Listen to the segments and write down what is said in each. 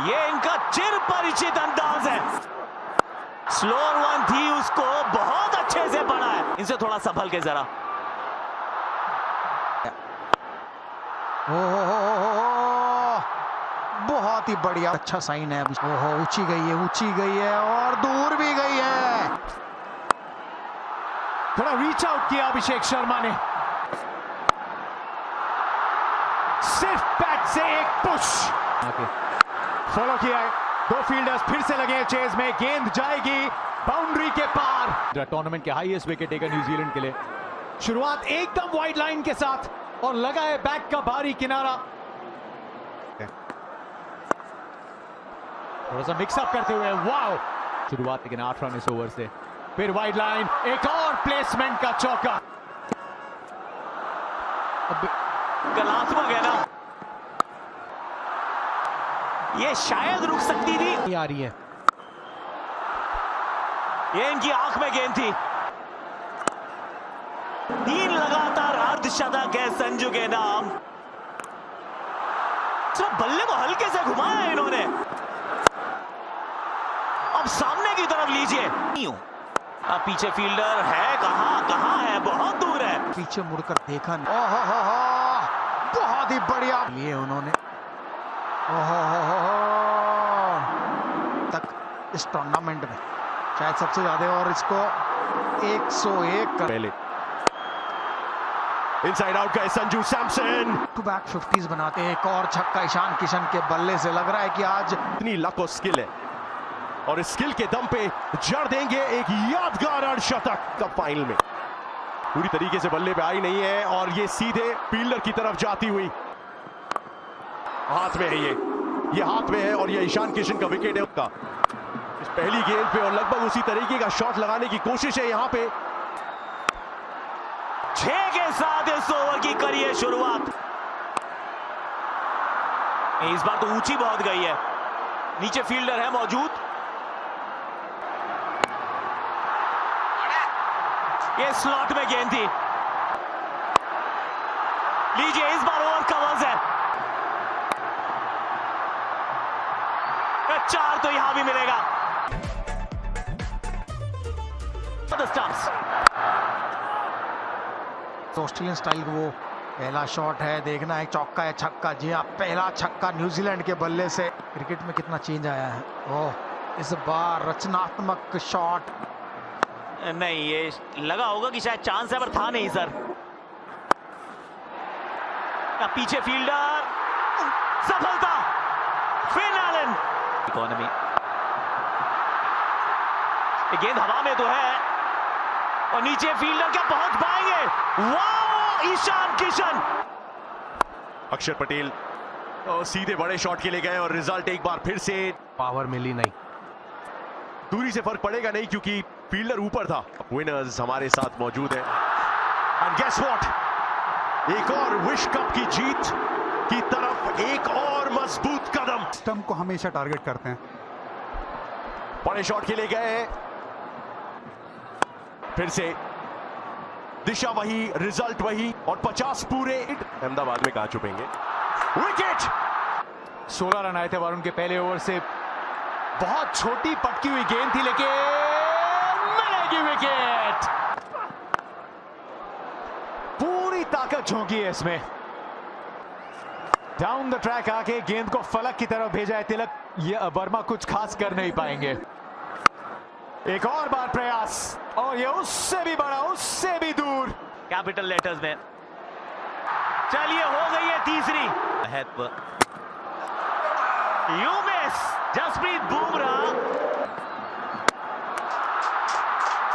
ये इनका चिर परिचित अंदाज है। स्लोअर वन थी, उसको बहुत अच्छे से पढ़ा है। इनसे थोड़ा संभल के जरा। बहुत ही बढ़िया, अच्छा साइन है। ओहो, ऊंची गई है और दूर भी गई है। थोड़ा रीच आउट किया अभिषेक शर्मा ने, सिर्फ बैट से एक पुश फॉलो किया है। दो फील्डर्स फिर से लगे चेज में, गेंद जाएगी बाउंड्री के पार। टूर्नामेंट के हाईएस्ट विकेट टेकर न्यूजीलैंड के लिए। शुरुआत एकदम वाइड लाइन के साथ और लगा है बैक का भारी किनारा। थोड़ा सा मिक्सअप करते हुए, वाओ शुरुआत, लेकिन 8 रन इस ओवर से। फिर वाइड लाइन, एक और प्लेसमेंट का चौका। कलात्मक है ना, ये शायद रुक सकती थी। आ रही है, ये इनकी आंख में गेंद थी। 3 लगातार अर्धशतक है संजू के नाम। सिर्फ बल्ले को हल्के से घुमाया है इन्होंने। अब सामने की तरफ लीजिए। अब पीछे फील्डर है, कहां है, बहुत दूर है। पीछे मुड़कर देखा नहीं। बहुत ही बढ़िया लिए उन्होंने। तक इस टूर्नामेंट में शायद सबसे ज्यादा, और इसको 101 कर पहले इनसाइड आउट का Sanju Samson. To back 50s बनाते हैं। एक और छक्का ईशान किशन के बल्ले से। लग रहा है कि आज इतनी लक और स्किल है, और इस स्किल के दम पे जड़ देंगे एक यादगार अर्धशतक कप फाइनल में। पूरी तरीके से बल्ले पे आई नहीं है, और ये सीधे फील्डर की तरफ जाती हुई हाथ में है। ये हाथ में है, और ये ईशान किशन का विकेट है उसका इस पहली गेंद पे, और लगभग उसी तरीके का शॉट लगाने की कोशिश है यहाँ पे। 6 के साथ इस ओवर की करिए शुरुआत। इस बार तो ऊंची बहुत गई है, नीचे फील्डर है मौजूद। ये स्लॉट में गेंद थी। लीजिए, इस बार ओवर कवर्स है। 4 तो यहां भी मिलेगा। ऑस्ट्रेलियन स्टाइल का वो पहला शॉट है। देखना है चौका है छक्का। जी हाँ, पहला छक्का न्यूजीलैंड के बल्ले से। क्रिकेट में कितना चेंज आया है। ओह, इस बार रचनात्मक शॉट नहीं, ये लगा होगा कि शायद चांस है, पर था नहीं सर। पीछे फील्डर, सफलता। Finn Allen, economy. गेंद हवा में तो है, और नीचे फील्डर क्या पहुंच पाएंगे। वाओ, ईशान किशन। अक्षर पटेल सीधे बड़े शॉट के लिए गए, और रिजल्ट एक बार फिर से पावर मिली नहीं। दूरी से फर्क पड़ेगा नहीं, क्योंकि फील्डर ऊपर था। विनर्स हमारे साथ मौजूद है, एंड गेस व्हाट, एक और विश्व कप की जीत की तरफ एक और मजबूत कदम। स्टंप को हमेशा टारगेट करते हैं। बड़े शॉट के लिए गए, फिर से दिशा वही, रिजल्ट वही, और 50 पूरे। अहमदाबाद में कहां छुपेंगे। विकेट। 16 रन आए थे वरुण के पहले ओवर से। बहुत छोटी पटकी हुई गेंद थी, लेकिन मिलेगी विकेट। पूरी ताकत झोंकी है इसमें। डाउन द ट्रैक आके गेंद को फलक की तरफ भेजा है तिलक। ये वर्मा कुछ खास कर नहीं पाएंगे। एक और बार प्रयास, और ये उससे भी बड़ा, उससे भी दूर। कैपिटल लेटर्स में। चलिए, हो गई है तीसरी। You miss Jasprit Bumrah.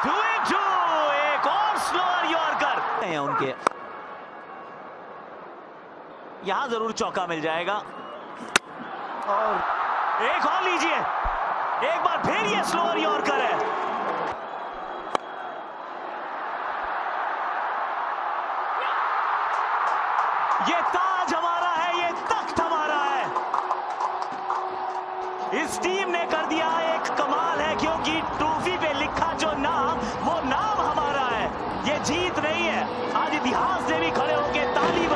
2-2, एक और स्लोअर यॉर्कर है उनके। यहां जरूर चौका मिल जाएगा, और एक और लीजिए। एक बार फिर ये स्लोअर यॉर्कर है। ये ताज